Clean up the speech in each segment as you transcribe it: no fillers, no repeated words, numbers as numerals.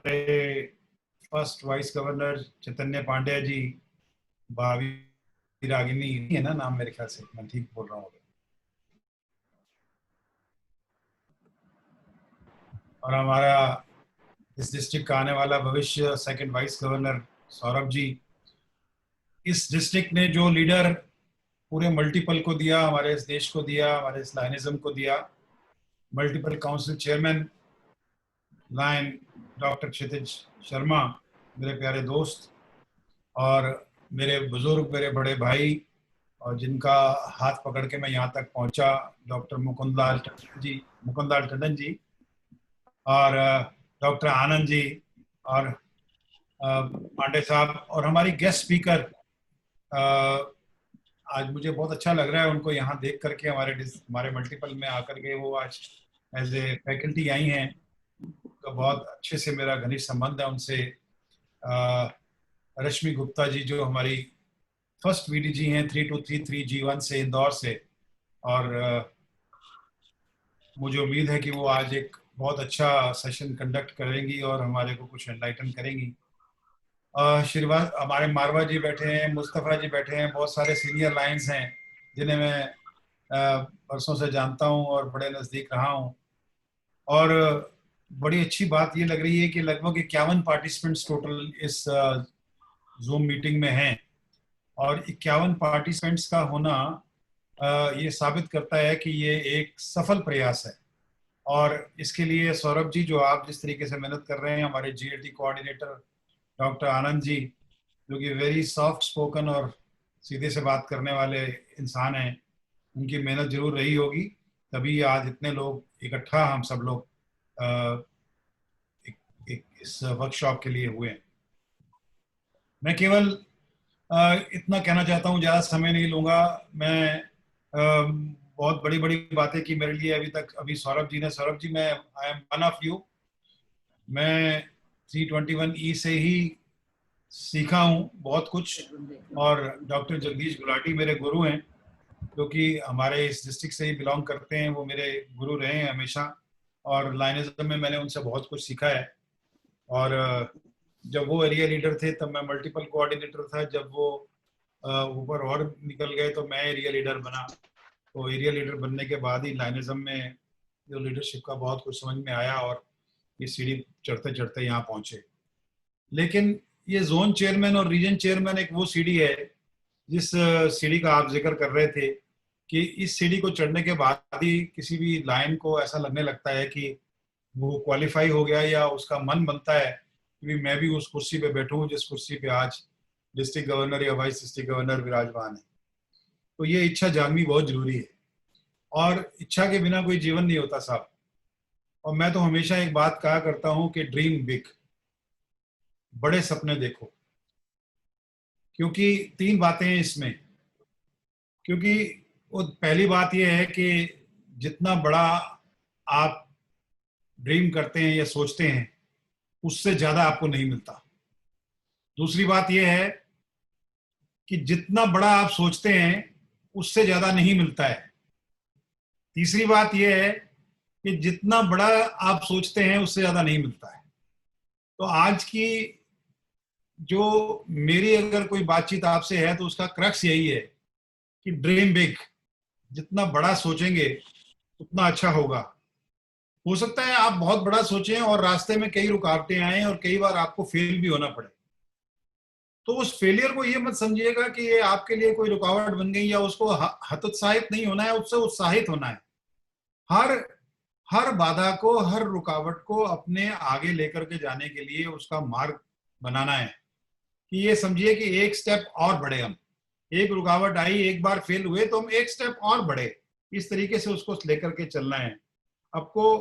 हमारे first vice governor चैतन्य पांड्या जी, भावी रागिनी है ना नाम, मेरे ख्याल से मैं ठीक बोल रहा हूँ। और हमारा इस डिस्ट्रिक्ट का आने वाला भविष्य second vice governor Saurabh ji. इस डिस्ट्रिक्ट ने जो लीडर पूरे मल्टीपल को दिया, हमारे इस देश को दिया, हमारे इस लायनिज्म को दिया, multiple council chairman lion doctor Kshitij Sharma, मेरे प्यारे दोस्त और मेरे बुजुर्ग, मेरे बड़े भाई, और जिनका हाथ पकड़ के मैं यहाँ तक पहुँचा, डॉक्टर मुकुंद लाल टंडन जी और डॉक्टर आनंद जी और पांडे साहब, और हमारी गेस्ट स्पीकर। आज मुझे बहुत अच्छा लग रहा है उनको यहाँ देख करके, हमारे मल्टीपल में आकर के वो आज एज ए फैकल्टी आई हैं। तो बहुत अच्छे से मेरा घनिष्ठ संबंध है उनसे। रश्मि गुप्ता जी जो हमारी फर्स्ट वीडीजी हैं 3233G1 से, इंदौर से, और मुझे उम्मीद है कि वो आज एक बहुत अच्छा सेशन कंडक्ट करेंगी और हमारे को कुछ एनलाइटन करेंगी। श्रीवास हमारे मारवा जी बैठे हैं, मुस्तफ़ा जी बैठे हैं, बहुत सारे सीनियर लाइन्स हैं जिन्हें मैं बरसों से जानता हूं और बड़े नज़दीक रहा हूं। और बड़ी अच्छी बात ये लग रही है कि लगभग 51 पार्टिसिपेंट्स टोटल इस जूम मीटिंग में हैं, और 51 पार्टिसिपेंट्स का होना ये साबित करता है कि ये एक सफल प्रयास है। और इसके लिए सौरभ जी, जो आप जिस तरीके से मेहनत कर रहे हैं, हमारे GAT coordinator doctor Anand ji, जो कि वेरी सॉफ्ट स्पोकन और सीधे से बात करने वाले इंसान हैं, उनकी मेहनत जरूर रही होगी, तभी आज इतने लोग इकट्ठा हम सब लोग इस वर्कशॉप के लिए हुए हैं। मैं केवल इतना कहना चाहता हूँ, ज़्यादा समय नहीं लूँगा मैं। बहुत बड़ी बड़ी बातें की मेरे लिए अभी सौरभ जी ने। सौरभ जी, मैं I am one of you. मैं 321E से ही सीखा हूँ बहुत कुछ, और डॉक्टर जगदीश गुलाटी मेरे गुरु हैं, जो कि हमारे इस डिस्ट्रिक्ट से ही बिलोंग करते हैं। वो मेरे गुरु रहे हैं हमेशा, और लायनिज्म में मैंने उनसे बहुत कुछ सीखा है। और जब वो एरिया लीडर थे तब मैं मल्टीपल कोऑर्डिनेटर था। जब वो ऊपर और निकल गए तो मैं एरिया लीडर बना। तो एरिया लीडर बनने के बाद ही लायनिज्म में जो लीडरशिप का बहुत कुछ समझ में आया, और ये सीढ़ी चढ़ते चढ़ते यहाँ पहुंचे। लेकिन ये जोन चेयरमैन और रीजन चेयरमैन एक वो सीढ़ी है जिस सीढ़ी का आप जिक्र कर रहे थे, कि इस सीढ़ी को चढ़ने के बाद ही किसी भी लाइन को ऐसा लगने लगता है कि वो क्वालिफाई हो गया, या उसका मन बनता है कि मैं भी उस कुर्सी पे बैठूं जिस कुर्सी पे आज डिस्ट्रिक्ट गवर्नर या वाइस डिस्ट्रिक्ट गवर्नर विराजमान है। तो ये इच्छा जागनी बहुत जरूरी है, और इच्छा के बिना कोई जीवन नहीं होता साहब। और मैं तो हमेशा एक बात कहा करता हूं कि ड्रीम बिग, बड़े सपने देखो। क्योंकि 3 बातें हैं इसमें। क्योंकि वो पहली बात यह है कि जितना बड़ा आप ड्रीम करते हैं या सोचते हैं, उससे ज्यादा आपको नहीं मिलता। दूसरी बात यह है कि जितना बड़ा आप सोचते हैं उससे ज्यादा नहीं मिलता है। तीसरी बात यह है कि जितना बड़ा आप सोचते हैं उससे ज्यादा नहीं मिलता है। तो आज की जो मेरी अगर कोई बातचीत आपसे है तो उसका क्रक्स यही है कि ड्रीम बिग, जितना बड़ा सोचेंगे उतना अच्छा होगा। हो सकता है आप बहुत बड़ा सोचें और रास्ते में कई रुकावटें आए और कई बार आपको फेल भी होना पड़े, तो उस फेलियर को ये मत समझिएगा कि ये आपके लिए कोई रुकावट बन गई, या उसको हतोत्साहित नहीं होना है, उससे उत्साहित होना है। हर हर बाधा को, हर रुकावट को अपने आगे लेकर के जाने के लिए उसका मार्ग बनाना है। कि ये समझिए कि एक स्टेप और बढ़े हम। एक रुकावट आई, एक बार फेल हुए तो हम एक स्टेप और बढ़े, इस तरीके से उसको लेकर के चलना है। आपको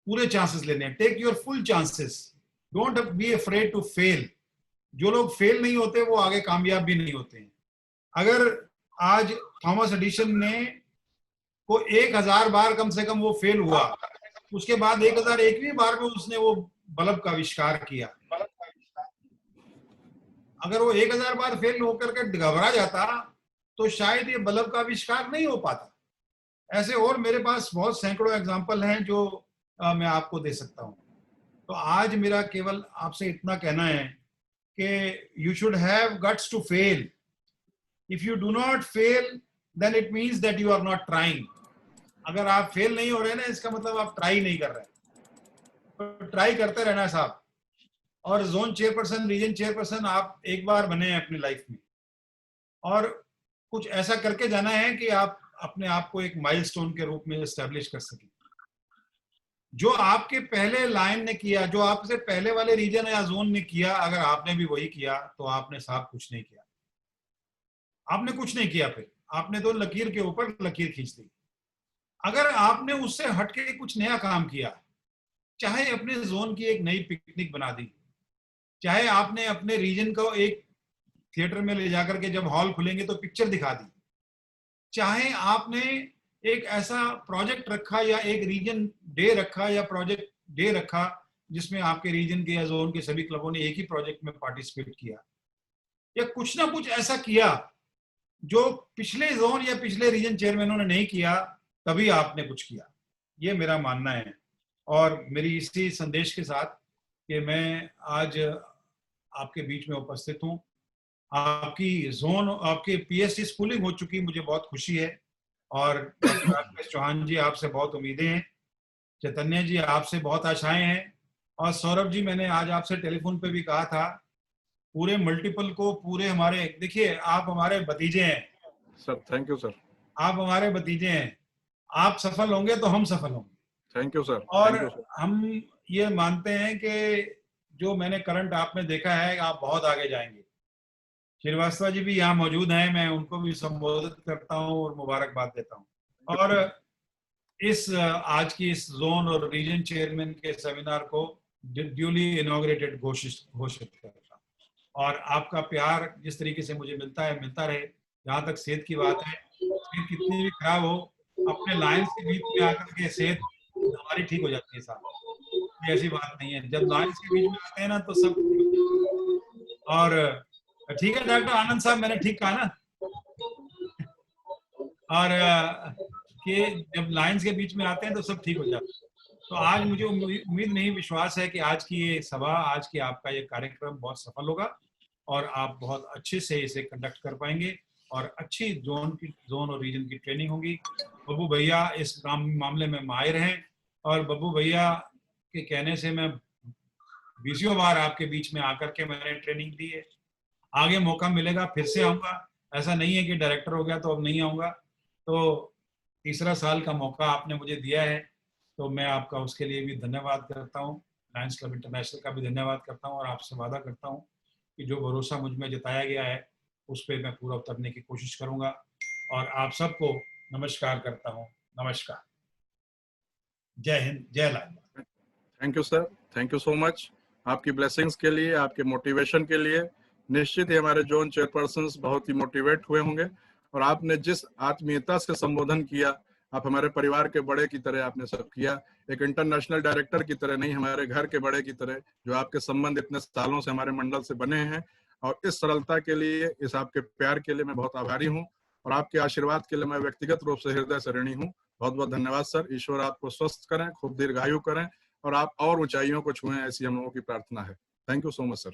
पूरे चांसेस लेने हैं, take your full chances, don't be afraid to fail. जो लोग फेल नहीं होते वो आगे कामयाब भी नहीं होते हैं। अगर आज थॉमस एडिसन ने को 1000 बार कम से कम वो फेल हुआ, उसके बाद 1001वीं बार में उसने वो बल्ब का आविष्कार किया। अगर वो 1000 बार फेल होकर के घबरा जाता तो शायद ये बल्ब का आविष्कार नहीं हो पाता। ऐसे और मेरे पास बहुत सैकड़ों एग्जाम्पल हैं जो मैं आपको दे सकता हूं। तो आज मेरा केवल आपसे इतना कहना है कि you should have guts to fail. If you do not fail then it means that you are not trying. अगर आप फेल नहीं हो रहे ना, इसका मतलब आप ट्राई नहीं कर रहे. तो ट्राई करते रहना साहब. और जोन चेयरपर्सन, रीजन चेयरपर्सन आप एक बार बने हैं अपनी लाइफ में, और कुछ ऐसा करके जाना है कि आप अपने आप को एक माइलस्टोन के रूप में एस्टेब्लिश कर सकें. जो आपके पहले लाइन ने किया, जो आपसे पहले वाले रीजन या जोन ने किया, अगर आपने भी वही किया तो आपने साहब कुछ नहीं किया. आपने कुछ नहीं किया. फिर आपने तो लकीर के ऊपर लकीर खींच दी. अगर आपने उससे हटके कुछ नया काम किया, चाहे अपने जोन की एक नई पिकनिक बना दी, चाहे आपने अपने रीजन को एक थिएटर में ले जाकर के जब हॉल खुलेंगे तो पिक्चर दिखा दी, चाहे आपने एक ऐसा प्रोजेक्ट रखा या एक रीजन डे रखा या प्रोजेक्ट डे रखा जिसमें आपके रीजन के या जोन के सभी क्लबों ने एक ही प्रोजेक्ट में पार्टिसिपेट किया, या कुछ ना कुछ ऐसा किया जो पिछले जोन या पिछले रीजन चेयरमैनों ने नहीं किया, तभी आपने कुछ किया. ये मेरा मानना है. और मेरी इसी संदेश के साथ कि मैं आज आपके बीच में उपस्थित हूँ. आपकी जोन, आपकी पीएससी स्कूलिंग हो चुकी, मुझे बहुत खुशी है. और डॉक्टर राकेश चौहान जी, आपसे बहुत उम्मीदें हैं. चैतन्य जी, आपसे बहुत आशाएं हैं. और सौरभ जी, मैंने आज आपसे टेलीफोन पे भी कहा था, पूरे मल्टीपल को, पूरे हमारे, देखिए आप हमारे भतीजे हैं सर. Thank you sir. आप हमारे भतीजे हैं. आप सफल होंगे तो हम सफल होंगे. Thank you sir. और थैंक यू सर. हम ये मानते हैं कि जो मैंने करंट आप में देखा है, आप बहुत आगे जाएंगे. श्रीवास्तव जी भी यहाँ मौजूद हैं, मैं उनको भी संबोधित करता हूँ और मुबारकबाद देता हूँ. और इस आज की इस जोन और रीजन चेयरमैन के सेमिनार को ड्यूली इनॉग्रेटेड घोषित करता हूँ. और आपका प्यार जिस तरीके से मुझे मिलता है, मिलता रहे. जहाँ तक सेहत की बात है, सेहत कितनी भी खराब हो, अपने लाइन्स के बीच में आकर के सेहत हमारी ठीक हो जाती है साहब. ऐसी बात नहीं है. जब लाइन्स के बीच में आते हैं ना तो सब. और ठीक है डॉक्टर आनंद साहब, मैंने ठीक कहा ना? और कि जब लाइन्स के बीच में आते हैं तो सब ठीक हो जाता है. तो आज मुझे उम्मीद नहीं, विश्वास है कि आज की ये सभा, आज की आपका ये कार्यक्रम बहुत सफल होगा और आप बहुत अच्छे से इसे कंडक्ट कर पाएंगे और अच्छी जोन और रीजन की ट्रेनिंग होगी. बब्बू भैया इस मामले में माहिर हैं और बब्बू भैया के कहने से मैं 20 बार आपके बीच में आकर के मैंने ट्रेनिंग दी है. आगे मौका मिलेगा फिर से आऊँगा. ऐसा नहीं है कि डायरेक्टर हो गया तो अब नहीं आऊँगा. तो तीसरा साल का मौका आपने मुझे दिया है, तो मैं आपका उसके लिए भी धन्यवाद करता हूँ. लायंस क्लब इंटरनेशनल का भी धन्यवाद करता हूँ और आपसे वादा करता हूँ कि जो भरोसा मुझ में जताया गया है उस पर मैं पूरा उतरने की कोशिश करूँगा. और आप सबको नमस्कार करता हूँ. नमस्कार. जय हिंद, जय लाल. Thank you sir. Thank you so much. आपकी ब्लेसिंग्स के लिए, आपके मोटिवेशन के लिए. निश्चित ही हमारे जोन चेयरपर्सन्स बहुत ही मोटिवेट हुए होंगे और आपने जिस आत्मीयता से संबोधन किया, आप हमारे परिवार के बड़े की तरह आपने सब किया. एक इंटरनेशनल डायरेक्टर की तरह नहीं, हमारे घर के बड़े की तरह, जो आपके संबंध इतने सालों से हमारे मंडल से बने हैं. और इस सरलता के लिए, इस आपके प्यार के लिए मैं बहुत आभारी हूँ और आपके आशीर्वाद के लिए मैं व्यक्तिगत रूप से हृदय से ऋणी हूँ. बहुत बहुत धन्यवाद सर. ईश्वर आपको स्वस्थ करें, खूब दीर्घायु करें और आप और ऊंचाइयों को छुएं, ऐसी हम लोगों की प्रार्थना है. Thank you so much sir.